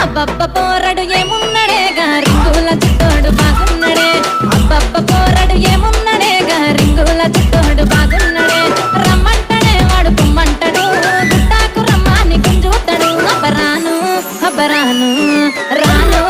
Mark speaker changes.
Speaker 1: అబ్బబ్బ పోరడు ఏమున్నడే రింగుల చుట్టోడు బాగున్నడే అబ్బబ్బ పోరడు ఏమున్నడే రింగుల చుట్టోడు బాగున్నడే రమ్మంటడే వాడు పొమ్మంటడు గుట్టాకు రమ్మాని గుంజుతాడు అబ్బరాను అబ్బరాను రాను